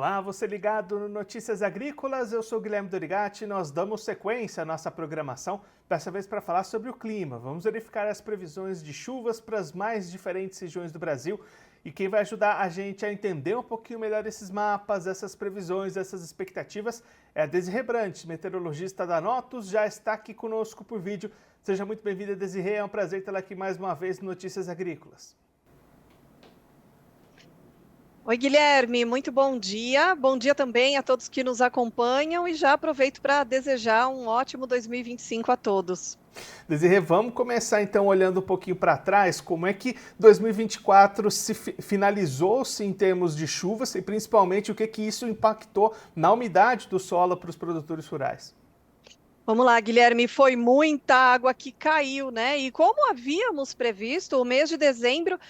Olá, você ligado no Notícias Agrícolas, eu sou Guilherme Dorigatti e nós damos sequência à nossa programação, dessa vez para falar sobre o clima. Vamos verificar as previsões de chuvas para as mais diferentes regiões do Brasil e quem vai ajudar a gente a entender um pouquinho melhor esses mapas, essas previsões, essas expectativas é a Desirê Brandt, meteorologista da Notus, já está aqui conosco por vídeo. Seja muito bem-vinda, Desirê, é um prazer tê-la aqui mais uma vez no Notícias Agrícolas. Oi, Guilherme, muito bom dia. Bom dia também a todos que nos acompanham e já aproveito para desejar um ótimo 2025 a todos. Desirê, vamos começar então olhando um pouquinho para trás, como é que 2024 finalizou-se em termos de chuvas e principalmente o que isso impactou na umidade do solo para os produtores rurais. Vamos lá, Guilherme, foi muita água que caiu, né? E como havíamos previsto, o mês de dezembro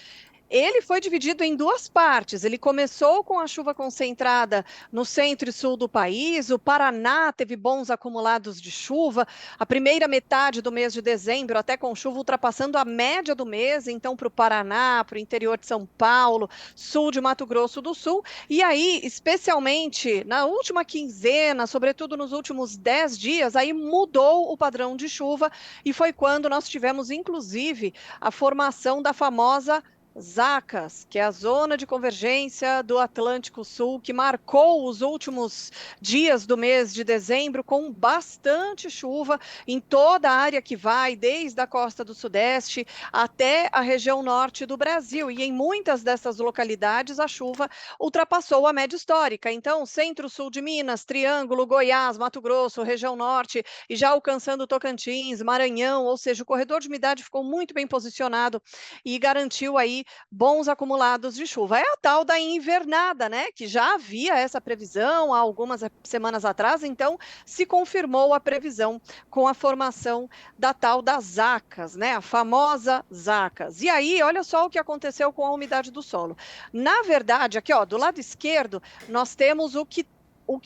ele foi dividido em duas partes. Ele começou com a chuva concentrada no centro e sul do país. O Paraná teve bons acumulados de chuva. A primeira metade do mês de dezembro, até com chuva ultrapassando a média do mês. Então, para o Paraná, para o interior de São Paulo, sul de Mato Grosso do Sul. E aí, especialmente na última quinzena, sobretudo nos últimos 10 dias, aí mudou o padrão de chuva. E foi quando nós tivemos, inclusive, a formação da famosa Zacas, que é a zona de convergência do Atlântico Sul, que marcou os últimos dias do mês de dezembro com bastante chuva em toda a área que vai, desde a costa do Sudeste até a região norte do Brasil. E em muitas dessas localidades a chuva ultrapassou a média histórica. Então, centro-sul de Minas, Triângulo, Goiás, Mato Grosso, região norte e já alcançando Tocantins, Maranhão, ou seja, o corredor de umidade ficou muito bem posicionado e garantiu aí bons acumulados de chuva. É a tal da invernada, né? Que já havia essa previsão há algumas semanas atrás, então se confirmou a previsão com a formação da tal das zacas, né? A famosa zacas. E aí, olha só o que aconteceu com a umidade do solo. Na verdade, aqui, ó, do lado esquerdo, nós temos o que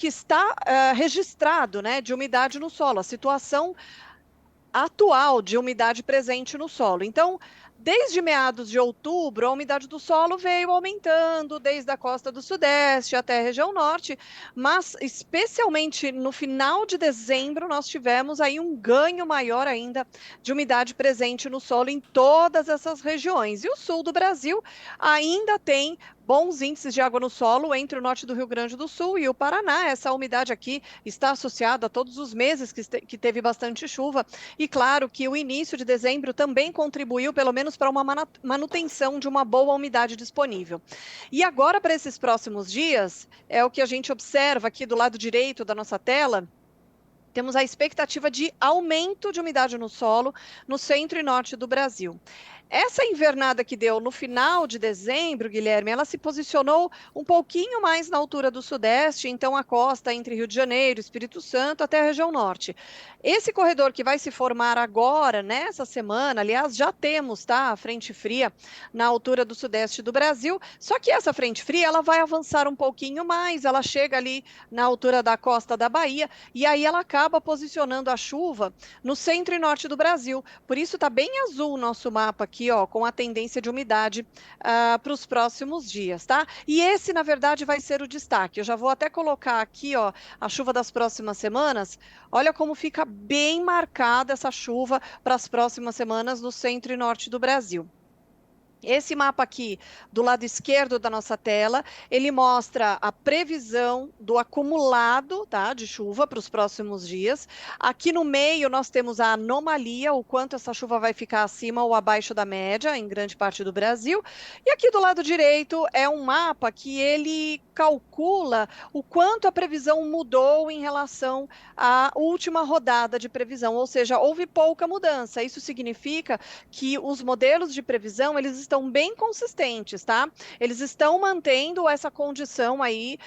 está registrado, né, de umidade no solo, a situação atual de umidade presente no solo. Então, desde meados de outubro, a umidade do solo veio aumentando, desde a costa do Sudeste até a região norte, mas especialmente no final de dezembro, nós tivemos aí um ganho maior ainda de umidade presente no solo em todas essas regiões. E o sul do Brasil ainda tem bons índices de água no solo entre o norte do Rio Grande do Sul e o Paraná. Essa umidade aqui está associada a todos os meses que teve bastante chuva. E claro que o início de dezembro também contribuiu, pelo menos, para uma manutenção de uma boa umidade disponível. E agora, para esses próximos dias, é o que a gente observa aqui do lado direito da nossa tela. Temos a expectativa de aumento de umidade no solo no centro e norte do Brasil. Essa invernada que deu no final de dezembro, Guilherme, ela se posicionou um pouquinho mais na altura do Sudeste, então a costa entre Rio de Janeiro, Espírito Santo até a região norte. Esse corredor que vai se formar agora, nessa semana, aliás, já temos, tá, a frente fria na altura do Sudeste do Brasil, só que essa frente fria, ela vai avançar um pouquinho mais, ela chega ali na altura da costa da Bahia, e aí ela acaba posicionando a chuva no centro e norte do Brasil. Por isso está bem azul o nosso mapa aqui, ó, com a tendência de umidade para os próximos dias, tá? E esse, na verdade, vai ser o destaque. Eu já vou até colocar aqui, ó, a chuva das próximas semanas. Olha como fica bem marcada essa chuva para as próximas semanas no centro e norte do Brasil. Esse mapa aqui, do lado esquerdo da nossa tela, ele mostra a previsão do acumulado, tá, de chuva para os próximos dias. Aqui no meio nós temos a anomalia, o quanto essa chuva vai ficar acima ou abaixo da média em grande parte do Brasil. E aqui do lado direito é um mapa que ele calcula o quanto a previsão mudou em relação à última rodada de previsão, ou seja, houve pouca mudança. Isso significa que os modelos de previsão, eles estão bem consistentes, tá? Eles estão mantendo essa condição aí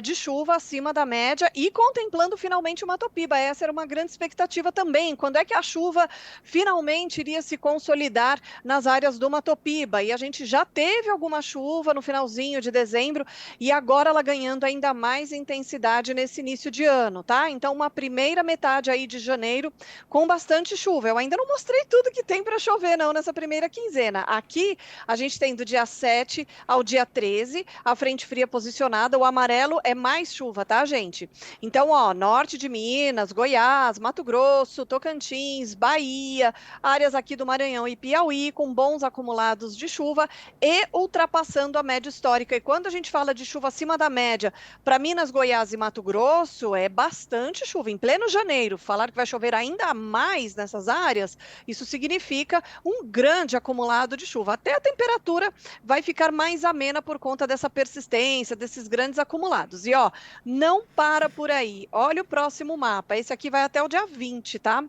de chuva acima da média e contemplando finalmente uma topiba. Essa era uma grande expectativa também. Quando é que a chuva finalmente iria se consolidar nas áreas do Matopiba? E a gente já teve alguma chuva no finalzinho de dezembro e agora ela ganhando ainda mais intensidade nesse início de ano, tá? Então, uma primeira metade aí de janeiro com bastante chuva. Eu ainda não mostrei tudo que tem para chover, não, nessa primeira quinzena. Aqui a gente tem do dia 7 ao dia 13, a frente fria posicionada, o amarelo é mais chuva, tá, gente? Então, ó, norte de Minas, Goiás, Mato Grosso, Tocantins, Bahia, áreas aqui do Maranhão e Piauí, com bons acumulados de chuva e ultrapassando a média histórica. E quando a gente fala de chuva acima da média, para Minas, Goiás e Mato Grosso, é bastante chuva. Em pleno janeiro, falar que vai chover ainda mais nessas áreas, isso significa um grande acumulado de chuva. Até a temperatura vai ficar mais amena por conta dessa persistência, desses grandes acumulados. E ó, não para por aí. Olha o próximo mapa. Esse aqui vai até o dia 20, tá?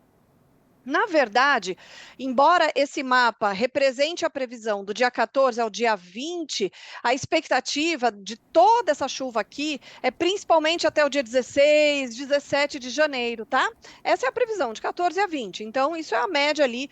Na verdade, embora esse mapa represente a previsão do dia 14 ao dia 20, a expectativa de toda essa chuva aqui é principalmente até o dia 16, 17 de janeiro, tá? Essa é a previsão, de 14 a 20. Então, isso é a média ali,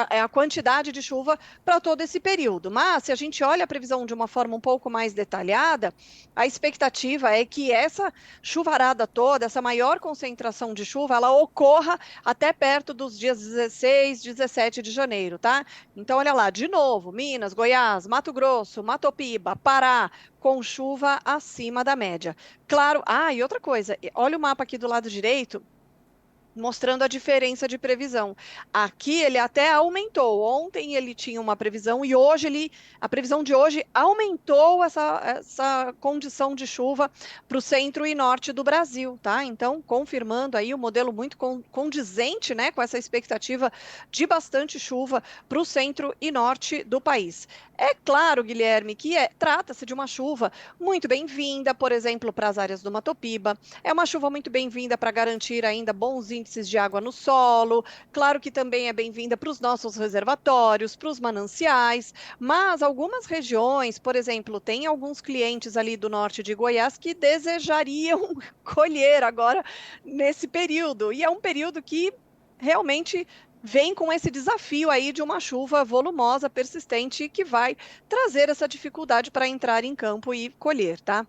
é a quantidade de chuva para todo esse período. Mas, se a gente olha a previsão de uma forma um pouco mais detalhada, a expectativa é que essa chuvarada toda, essa maior concentração de chuva, ela ocorra até perto dos dias 16, 17 de janeiro, tá? Então, olha lá, de novo, Minas, Goiás, Mato Grosso, Matopiba, Pará, com chuva acima da média. Claro, e outra coisa, olha o mapa aqui do lado direito, mostrando a diferença de previsão. Aqui ele até aumentou. Ontem ele tinha uma previsão e hoje a previsão de hoje aumentou essa condição de chuva para o centro e norte do Brasil, tá? Então, confirmando aí o modelo muito condizente, né, com essa expectativa de bastante chuva para o centro e norte do país. É claro, Guilherme, que trata-se de uma chuva muito bem-vinda, por exemplo, para as áreas do Matopiba. É uma chuva muito bem-vinda para garantir ainda bons índices de água no solo. Claro que também é bem-vinda para os nossos reservatórios, para os mananciais, mas algumas regiões, por exemplo, tem alguns clientes ali do norte de Goiás que desejariam colher agora nesse período. E é um período que realmente vem com esse desafio aí de uma chuva volumosa, persistente, que vai trazer essa dificuldade para entrar em campo e colher, tá?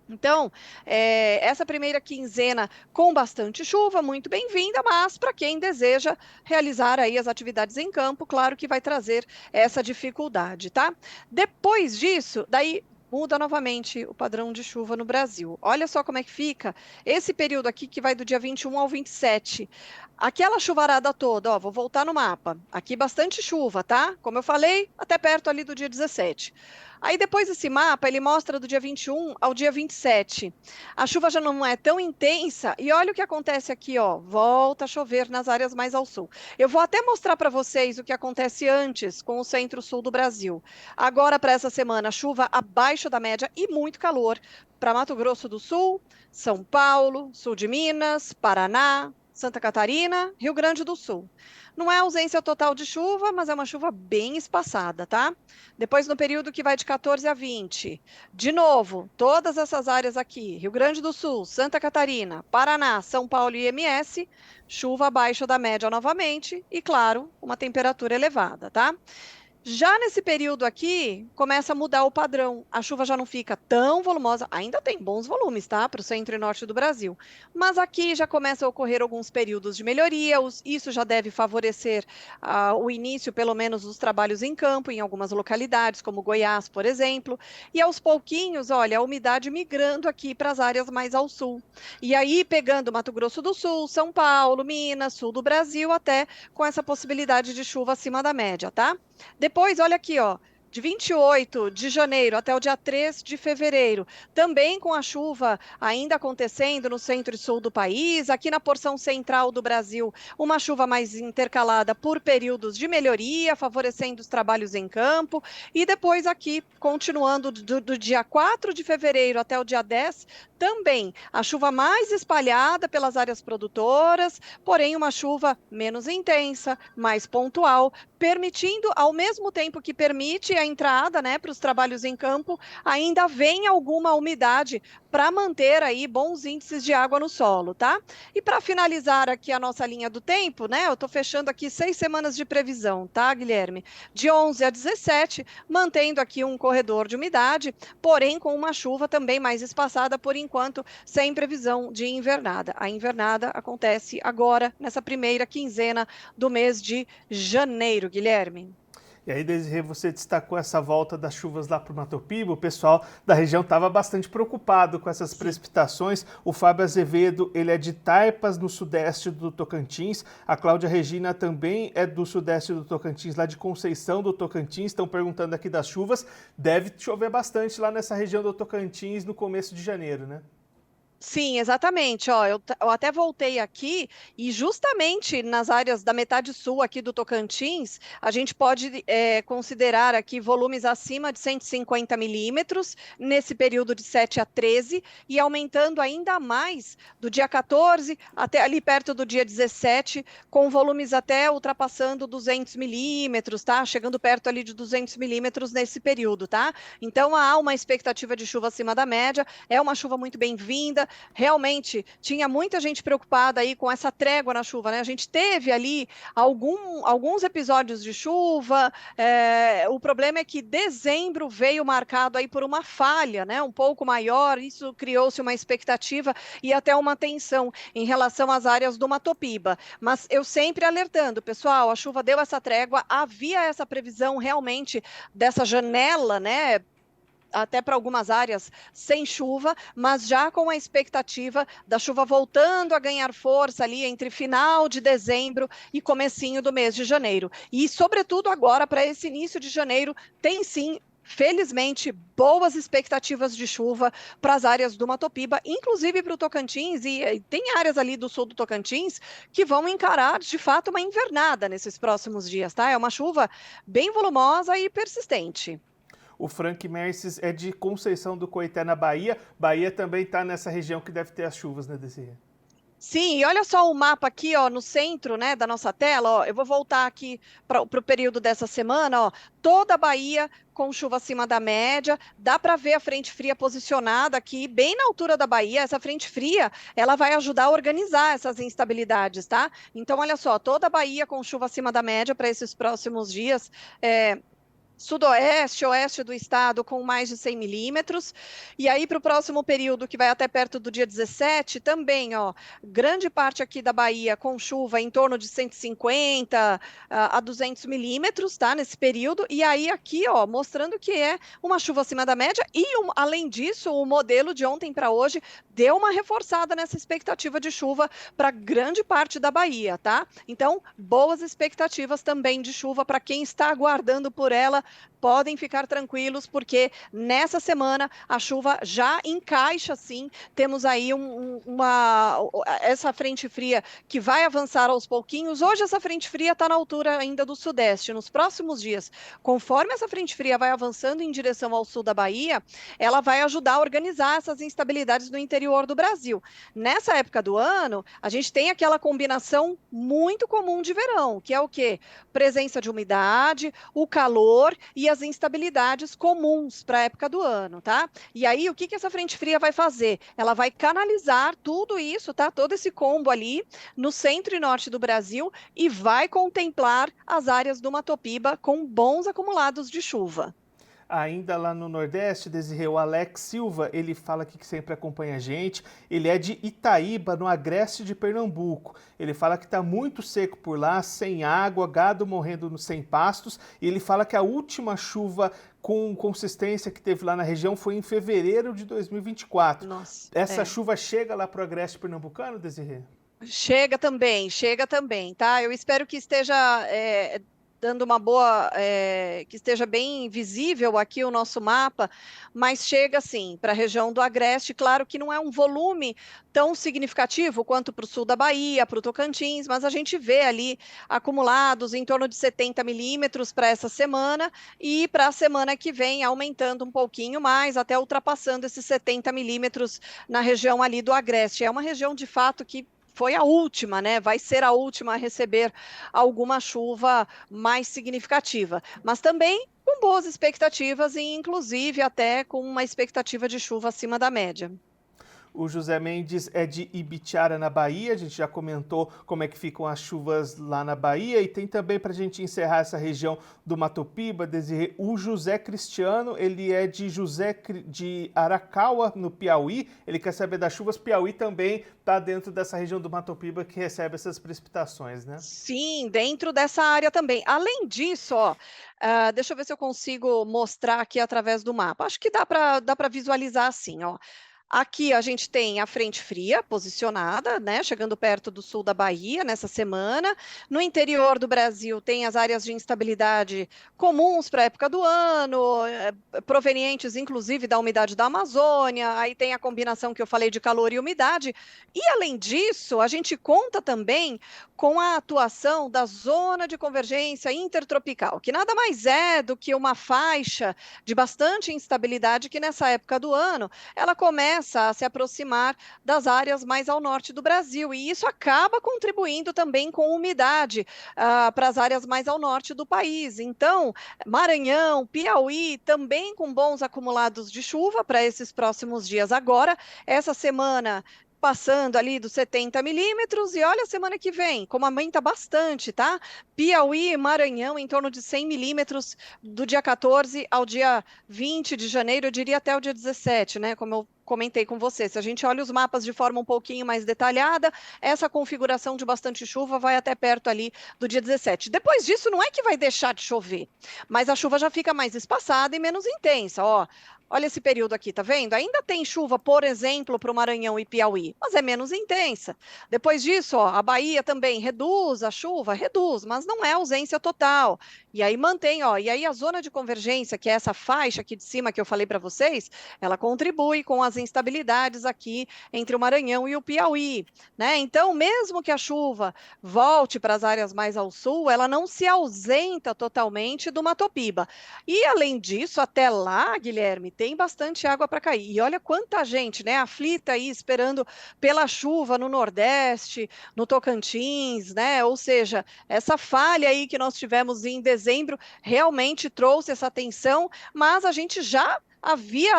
Então, essa primeira quinzena com bastante chuva, muito bem-vinda, mas para quem deseja realizar aí as atividades em campo, claro que vai trazer essa dificuldade, tá? Depois disso, daí muda novamente o padrão de chuva no Brasil. Olha só como é que fica esse período aqui que vai do dia 21 ao 27. Aquela chuvarada toda, ó, vou voltar no mapa. Aqui bastante chuva, tá? Como eu falei, até perto ali do dia 17. Aí depois esse mapa, ele mostra do dia 21 ao dia 27. A chuva já não é tão intensa e olha o que acontece aqui, ó, volta a chover nas áreas mais ao sul. Eu vou até mostrar para vocês o que acontece antes com o centro-sul do Brasil. Agora para essa semana, chuva abaixo da média e muito calor para Mato Grosso do Sul, São Paulo, sul de Minas, Paraná, Santa Catarina, Rio Grande do Sul. Não é ausência total de chuva, mas é uma chuva bem espaçada, tá? Depois, no período que vai de 14 a 20, de novo, todas essas áreas aqui, Rio Grande do Sul, Santa Catarina, Paraná, São Paulo e MS, chuva abaixo da média novamente e, claro, uma temperatura elevada, tá? Já nesse período aqui, começa a mudar o padrão. A chuva já não fica tão volumosa, ainda tem bons volumes, tá? Para o centro e norte do Brasil. Mas aqui já começa a ocorrer alguns períodos de melhoria, isso já deve favorecer o início, pelo menos, dos trabalhos em campo, em algumas localidades, como Goiás, por exemplo. E aos pouquinhos, olha, a umidade migrando aqui para as áreas mais ao sul. E aí, pegando Mato Grosso do Sul, São Paulo, Minas, sul do Brasil, até com essa possibilidade de chuva acima da média, tá? Depois, olha aqui, ó, de 28 de janeiro até o dia 3 de fevereiro, também com a chuva ainda acontecendo no centro e sul do país, aqui na porção central do Brasil, uma chuva mais intercalada por períodos de melhoria, favorecendo os trabalhos em campo, e depois aqui, continuando do dia 4 de fevereiro até o dia 10, também a chuva mais espalhada pelas áreas produtoras, porém uma chuva menos intensa, mais pontual, permitindo, ao mesmo tempo que permite a entrada, né, para os trabalhos em campo, ainda vem alguma umidade para manter aí bons índices de água no solo, tá? E para finalizar aqui a nossa linha do tempo, né, eu estou fechando aqui 6 semanas de previsão, tá, Guilherme? De 11 a 17, mantendo aqui um corredor de umidade, porém com uma chuva também mais espaçada, por enquanto, sem previsão de invernada. A invernada acontece agora, nessa primeira quinzena do mês de janeiro, Guilherme. E aí, Desirê, você destacou essa volta das chuvas lá para o Mato Piba. O pessoal da região estava bastante preocupado com essas precipitações. O Fábio Azevedo, ele é de Taipas, no sudeste do Tocantins. A Cláudia Regina também é do sudeste do Tocantins, lá de Conceição do Tocantins. Estão perguntando aqui das chuvas. Deve chover bastante lá nessa região do Tocantins no começo de janeiro, né? Sim, exatamente. Ó, eu até voltei aqui e justamente nas áreas da metade sul aqui do Tocantins, a gente pode considerar aqui volumes acima de 150 milímetros nesse período de 7 a 13 e aumentando ainda mais do dia 14 até ali perto do dia 17, com volumes até ultrapassando 200 milímetros, tá? Chegando perto ali de 200 milímetros nesse período, tá? Então há uma expectativa de chuva acima da média, é uma chuva muito bem-vinda. Realmente tinha muita gente preocupada aí com essa trégua na chuva, né? A gente teve ali alguns episódios de chuva. O problema é que dezembro veio marcado aí por uma falha, né? Um pouco maior. Isso criou-se uma expectativa e até uma tensão em relação às áreas do Mato Piba. Mas eu sempre alertando, pessoal, a chuva deu essa trégua, havia essa previsão realmente dessa janela, né? Até para algumas áreas sem chuva, mas já com a expectativa da chuva voltando a ganhar força ali entre final de dezembro e comecinho do mês de janeiro. E, sobretudo, agora, para esse início de janeiro, tem sim, felizmente, boas expectativas de chuva para as áreas do Mato Piba, inclusive para o Tocantins, e tem áreas ali do sul do Tocantins que vão encarar, de fato, uma invernada nesses próximos dias, tá? É uma chuva bem volumosa e persistente. O Frank Merces é de Conceição do Coité, na Bahia. Bahia também está nessa região que deve ter as chuvas, né, Desirê? Sim, e olha só o mapa aqui, ó, no centro, né, da nossa tela, ó, eu vou voltar aqui para o período dessa semana, ó, toda a Bahia com chuva acima da média, dá para ver a frente fria posicionada aqui, bem na altura da Bahia. Essa frente fria, ela vai ajudar a organizar essas instabilidades, tá? Então, olha só, toda a Bahia com chuva acima da média para esses próximos dias, sudoeste, oeste do estado com mais de 100 milímetros, e aí para o próximo período, que vai até perto do dia 17, também, ó, grande parte aqui da Bahia com chuva em torno de 150 a 200 milímetros, tá, nesse período, e aí aqui, ó, mostrando que é uma chuva acima da média, e além disso, o modelo de ontem para hoje deu uma reforçada nessa expectativa de chuva para grande parte da Bahia, tá? Então, boas expectativas também de chuva para quem está aguardando por ela. Podem ficar tranquilos, porque nessa semana a chuva já encaixa, sim. Temos aí essa frente fria que vai avançar aos pouquinhos. Hoje essa frente fria está na altura ainda do sudeste. Nos próximos dias, conforme essa frente fria vai avançando em direção ao sul da Bahia, ela vai ajudar a organizar essas instabilidades no interior do Brasil. Nessa época do ano, a gente tem aquela combinação muito comum de verão, que é o quê? Presença de umidade, o calor e as instabilidades comuns para a época do ano, tá? E aí, o que essa frente fria vai fazer? Ela vai canalizar tudo isso, tá? Todo esse combo ali no centro e norte do Brasil e vai contemplar as áreas do Mato Piba com bons acumulados de chuva. Ainda lá no Nordeste, Desirê, o Alex Silva, ele fala aqui que sempre acompanha a gente. Ele é de Itaíba, no Agreste de Pernambuco. Ele fala que está muito seco por lá, sem água, gado morrendo sem pastos. E ele fala que a última chuva com consistência que teve lá na região foi em fevereiro de 2024. Nossa, Essa chuva chega lá para o Agreste pernambucano, Desirê? chega também, tá? Eu espero que esteja dando uma boa, que esteja bem visível aqui o nosso mapa, mas chega sim para a região do Agreste. Claro que não é um volume tão significativo quanto para o sul da Bahia, para o Tocantins, mas a gente vê ali acumulados em torno de 70 milímetros para essa semana e para a semana que vem aumentando um pouquinho mais, até ultrapassando esses 70 milímetros na região ali do Agreste. É uma região de fato que foi a última, né? Vai ser a última a receber alguma chuva mais significativa, mas também com boas expectativas e inclusive até com uma expectativa de chuva acima da média. O José Mendes é de Ibitiara, na Bahia. A gente já comentou como é que ficam as chuvas lá na Bahia. E tem também, para a gente encerrar essa região do Mato Piba, Desirê, o José Cristiano. Ele é de Aracaua, no Piauí. Ele quer saber das chuvas. Piauí também está dentro dessa região do Mato Piba que recebe essas precipitações, né? Sim, dentro dessa área também. Além disso, ó, deixa eu ver se eu consigo mostrar aqui através do mapa. Acho que dá para visualizar assim, ó. Aqui a gente tem a frente fria posicionada, né, chegando perto do sul da Bahia nessa semana. No interior do Brasil tem as áreas de instabilidade comuns para a época do ano, provenientes inclusive da umidade da Amazônia. Aí tem a combinação que eu falei de calor e umidade. E além disso, a gente conta também com a atuação da zona de convergência intertropical, que nada mais é do que uma faixa de bastante instabilidade que nessa época do ano ela começa a se aproximar das áreas mais ao norte do Brasil, e isso acaba contribuindo também com umidade para as áreas mais ao norte do país. Então, Maranhão, Piauí, também com bons acumulados de chuva para esses próximos dias. Agora, essa semana passando ali dos 70 milímetros, e olha a semana que vem, como aumenta bastante, tá? Piauí e Maranhão em torno de 100 milímetros do dia 14 ao dia 20 de janeiro, eu diria até o dia 17, né? Como eu comentei com você, se a gente olha os mapas de forma um pouquinho mais detalhada, essa configuração de bastante chuva vai até perto ali do dia 17. Depois disso, não é que vai deixar de chover, mas a chuva já fica mais espaçada e menos intensa, ó. Olha esse período aqui, tá vendo? Ainda tem chuva, por exemplo, para o Maranhão e Piauí, mas é menos intensa. Depois disso, ó, a Bahia também reduz a chuva, reduz, mas não é ausência total. E aí mantém, ó, e aí a zona de convergência, que é essa faixa aqui de cima que eu falei para vocês, ela contribui com as instabilidades aqui entre o Maranhão e o Piauí, né? Então, mesmo que a chuva volte para as áreas mais ao sul, ela não se ausenta totalmente do Mato Piba. E além disso, até lá, Guilherme, tem bastante água para cair. E olha quanta gente, né, aflita aí esperando pela chuva no Nordeste, no Tocantins, né? Ou seja, essa falha aí que nós tivemos em dezembro realmente trouxe essa tensão, mas a gente já havia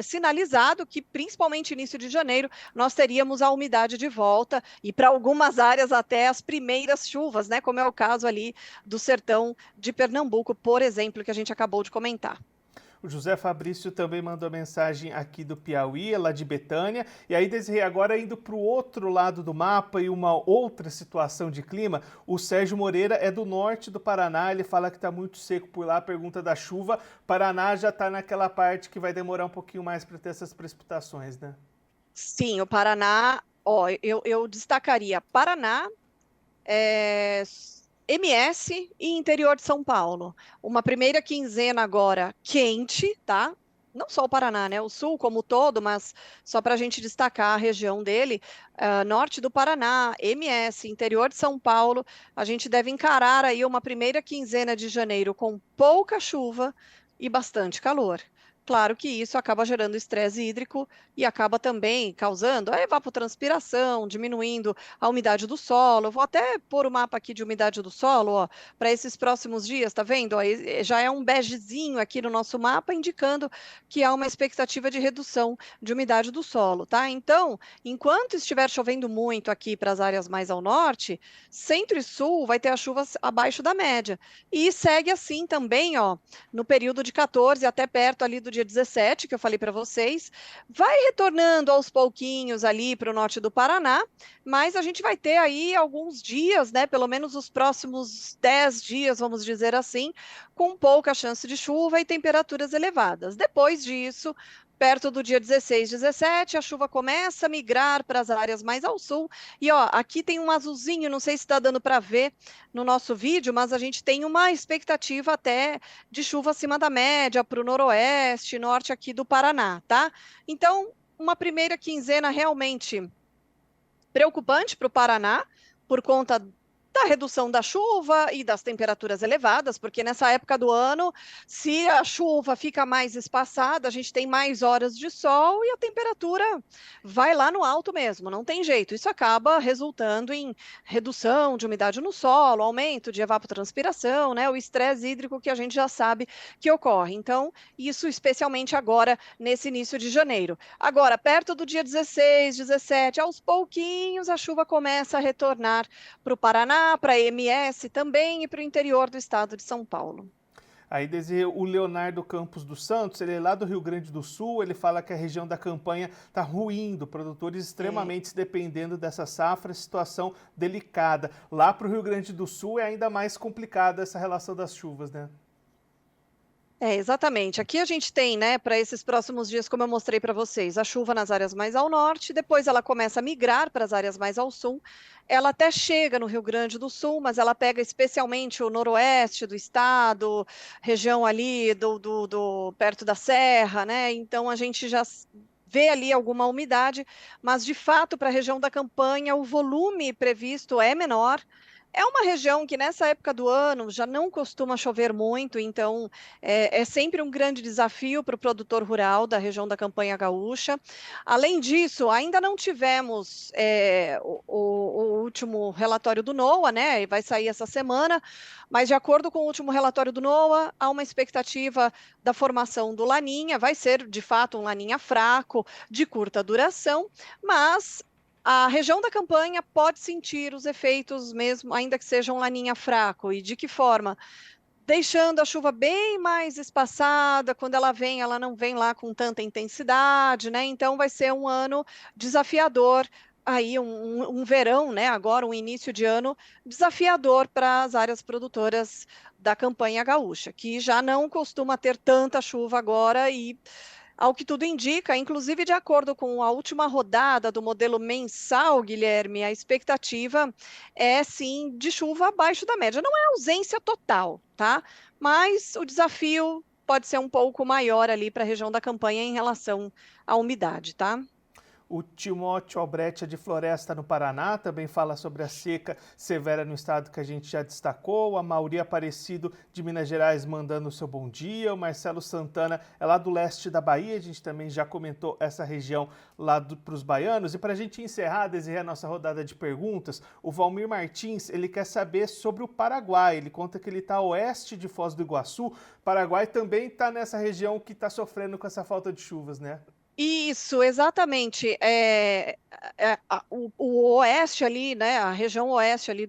sinalizado que, principalmente início de janeiro, nós teríamos a umidade de volta e para algumas áreas até as primeiras chuvas, né? Como é o caso ali do sertão de Pernambuco, por exemplo, que a gente acabou de comentar. O José Fabrício também mandou mensagem aqui do Piauí, lá de Betânia. E aí, Desirê, agora indo para o outro lado do mapa e uma outra situação de clima, o Sérgio Moreira é do norte do Paraná, ele fala que está muito seco por lá, pergunta da chuva. Paraná já está naquela parte que vai demorar um pouquinho mais para ter essas precipitações, né? Sim, o Paraná, ó, eu destacaria Paraná, é, MS e interior de São Paulo. Uma primeira quinzena agora quente, tá? Não só o Paraná, né? O sul como um todo, mas só para a gente destacar a região dele, norte do Paraná, MS, interior de São Paulo, a gente deve encarar aí uma primeira quinzena de janeiro com pouca chuva e bastante calor. Claro que isso acaba gerando estresse hídrico e acaba também causando a evapotranspiração, diminuindo a umidade do solo. Eu vou até pôr o mapa aqui de umidade do solo, ó, para esses próximos dias, tá vendo? Ó, já é um begezinho aqui no nosso mapa, indicando que há uma expectativa de redução de umidade do solo, tá? Então, enquanto estiver chovendo muito aqui para as áreas mais ao norte, centro e sul vai ter as chuvas abaixo da média. E segue assim também, ó, no período de 14 até perto ali do dia 17, que eu falei para vocês, vai retornando aos pouquinhos ali para o norte do Paraná, mas a gente vai ter aí alguns dias, né, pelo menos os próximos 10 dias, vamos dizer assim, com pouca chance de chuva e temperaturas elevadas. Depois disso, perto do dia 16, 17, a chuva começa a migrar para as áreas mais ao sul. E ó, aqui tem um azulzinho, não sei se está dando para ver no nosso vídeo, mas a gente tem uma expectativa até de chuva acima da média para o noroeste, norte aqui do Paraná, tá? Então, uma primeira quinzena realmente preocupante para o Paraná, por conta da redução da chuva e das temperaturas elevadas, porque nessa época do ano, se a chuva fica mais espaçada, a gente tem mais horas de sol e a temperatura vai lá no alto mesmo, não tem jeito. Isso acaba resultando em redução de umidade no solo, aumento de evapotranspiração, né? O estresse hídrico que a gente já sabe que ocorre. Então, isso especialmente agora, nesse início de janeiro. Agora, perto do dia 16, 17, aos pouquinhos a chuva começa a retornar para o Paraná, para a MS também e para o interior do estado de São Paulo. Aí Desirê, o Leonardo Campos dos Santos, ele é lá do Rio Grande do Sul, ele fala que a região da campanha está ruindo, produtores extremamente dependendo dessa safra, situação delicada. Lá para o Rio Grande do Sul é ainda mais complicada essa relação das chuvas, né? Exatamente. Aqui a gente tem, né, para esses próximos dias, como eu mostrei para vocês, a chuva nas áreas mais ao norte, depois ela começa a migrar para as áreas mais ao sul. Ela até chega no Rio Grande do Sul, mas ela pega especialmente o noroeste do estado, região ali perto da serra, né? Então a gente já vê ali alguma umidade, mas de fato para a região da campanha o volume previsto é menor. É uma região que nessa época do ano já não costuma chover muito, então é sempre um grande desafio para o produtor rural da região da Campanha Gaúcha. Além disso, ainda não tivemos o último relatório do NOAA, né? Vai sair essa semana, mas de acordo com o último relatório do NOAA, há uma expectativa da formação do Laninha, vai ser de fato um Laninha fraco, de curta duração, mas a região da campanha pode sentir os efeitos mesmo, ainda que seja um laninha fraco. E de que forma? Deixando a chuva bem mais espaçada, quando ela vem, ela não vem lá com tanta intensidade, né? Então vai ser um ano desafiador, aí um verão, né? Agora, um início de ano desafiador para as áreas produtoras da campanha gaúcha, que já não costuma ter tanta chuva agora e ao que tudo indica, inclusive de acordo com a última rodada do modelo mensal, Guilherme, a expectativa é sim de chuva abaixo da média. Não é ausência total, tá? Mas o desafio pode ser um pouco maior ali para a região da campanha em relação à umidade, tá? O Timóteo Albrecht, de Floresta, no Paraná, também fala sobre a seca severa no estado que a gente já destacou. A Mauri Aparecido, de Minas Gerais, mandando o seu bom dia. O Marcelo Santana é lá do leste da Bahia. A gente também já comentou essa região lá para os baianos. E para a gente encerrar, Desirê, a nossa rodada de perguntas, o Valmir Martins, ele quer saber sobre o Paraguai. Ele conta que ele está a oeste de Foz do Iguaçu. O Paraguai também está nessa região que está sofrendo com essa falta de chuvas, né? Isso, exatamente. O oeste ali, né, a região oeste ali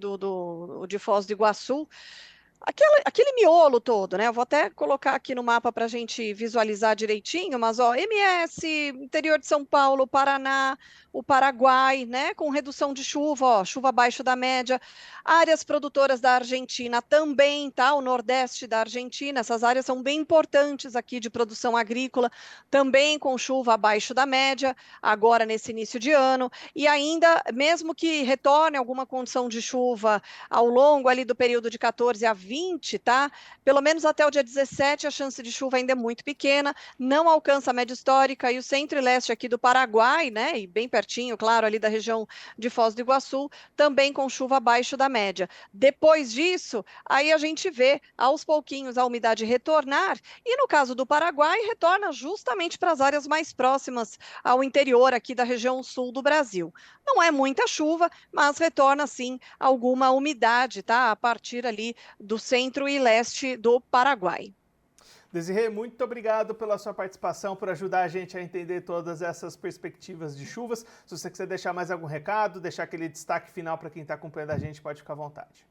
de Foz do Iguaçu, aquele miolo todo, né? Eu vou até colocar aqui no mapa para a gente visualizar direitinho, mas ó, MS, interior de São Paulo, Paraná, o Paraguai, né? Com redução de chuva, ó, chuva abaixo da média. Áreas produtoras da Argentina também, tá? O nordeste da Argentina, essas áreas são bem importantes aqui de produção agrícola, também com chuva abaixo da média, agora nesse início de ano. E ainda, mesmo que retorne alguma condição de chuva ao longo ali do período de 14 a 20, tá? Pelo menos até o dia 17, a chance de chuva ainda é muito pequena, não alcança a média histórica e o centro e leste aqui do Paraguai, né? E bem pertinho, claro, ali da região de Foz do Iguaçu, também com chuva abaixo da média. Depois disso, aí a gente vê aos pouquinhos a umidade retornar, e no caso do Paraguai, retorna justamente para as áreas mais próximas ao interior aqui da região sul do Brasil. Não é muita chuva, mas retorna sim alguma umidade, tá? A partir ali do centro e leste do Paraguai. Desirê, muito obrigado pela sua participação, por ajudar a gente a entender todas essas perspectivas de chuvas. Se você quiser deixar mais algum recado, deixar aquele destaque final para quem está acompanhando a gente, pode ficar à vontade.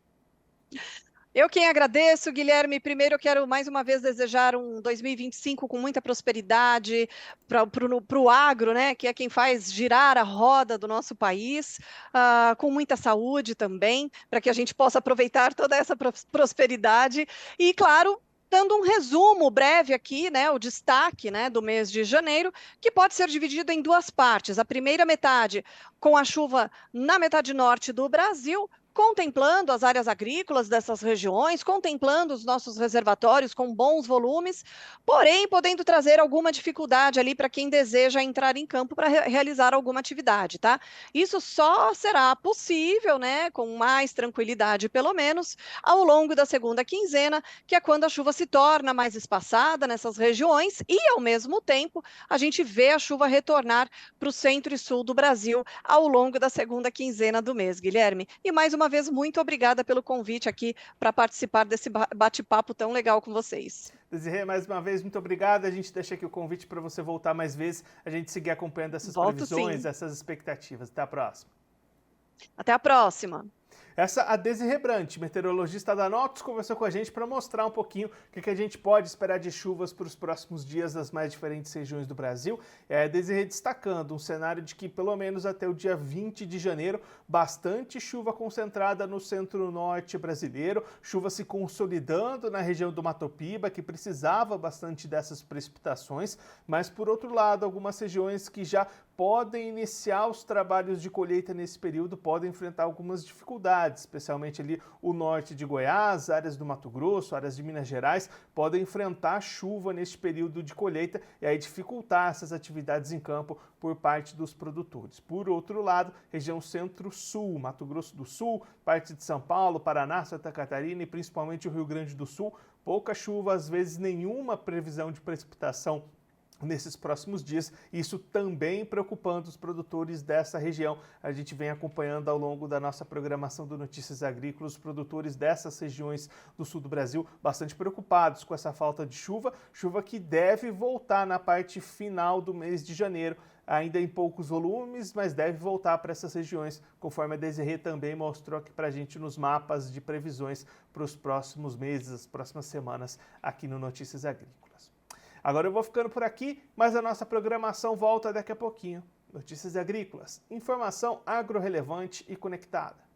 Eu quem agradeço, Guilherme. Primeiro, eu quero mais uma vez desejar um 2025 com muita prosperidade para o agro, né, que é quem faz girar a roda do nosso país, com muita saúde também, para que a gente possa aproveitar toda essa prosperidade. E, claro, dando um resumo breve aqui, né, o destaque, né, do mês de janeiro, que pode ser dividido em duas partes. A primeira metade com a chuva na metade norte do Brasil, contemplando as áreas agrícolas dessas regiões, contemplando os nossos reservatórios com bons volumes, porém podendo trazer alguma dificuldade ali para quem deseja entrar em campo para realizar alguma atividade, tá? Isso só será possível, né, com mais tranquilidade, pelo menos, ao longo da segunda quinzena, que é quando a chuva se torna mais espaçada nessas regiões e, ao mesmo tempo, a gente vê a chuva retornar para o centro e sul do Brasil ao longo da segunda quinzena do mês, Guilherme. E mais uma vez, muito obrigada pelo convite aqui para participar desse bate-papo tão legal com vocês. Desirê, mais uma vez, muito obrigado. A gente deixa aqui o convite para você voltar mais vezes, a gente seguir acompanhando essas previsões, essas expectativas. Até a próxima. Até a próxima. Essa a Desirê Brant, meteorologista da Notus, conversou com a gente para mostrar um pouquinho o que a gente pode esperar de chuvas para os próximos dias nas mais diferentes regiões do Brasil. A Desirê destacando um cenário de que pelo menos até o dia 20 de janeiro, bastante chuva concentrada no centro-norte brasileiro, chuva se consolidando na região do Mato Piba, que precisava bastante dessas precipitações, mas por outro lado, algumas regiões que já podem iniciar os trabalhos de colheita nesse período, podem enfrentar algumas dificuldades, especialmente ali o norte de Goiás, áreas do Mato Grosso, áreas de Minas Gerais, podem enfrentar chuva neste período de colheita e aí dificultar essas atividades em campo por parte dos produtores. Por outro lado, região centro-sul, Mato Grosso do Sul, parte de São Paulo, Paraná, Santa Catarina e principalmente o Rio Grande do Sul, pouca chuva, às vezes nenhuma previsão de precipitação nesses próximos dias, isso também preocupando os produtores dessa região. A gente vem acompanhando ao longo da nossa programação do Notícias Agrícolas, os produtores dessas regiões do sul do Brasil bastante preocupados com essa falta de chuva, chuva que deve voltar na parte final do mês de janeiro, ainda em poucos volumes, mas deve voltar para essas regiões, conforme a Desirê também mostrou aqui para a gente nos mapas de previsões para os próximos meses, as próximas semanas aqui no Notícias Agrícolas. Agora eu vou ficando por aqui, mas a nossa programação volta daqui a pouquinho. Notícias Agrícolas, informação agro-relevante e conectada.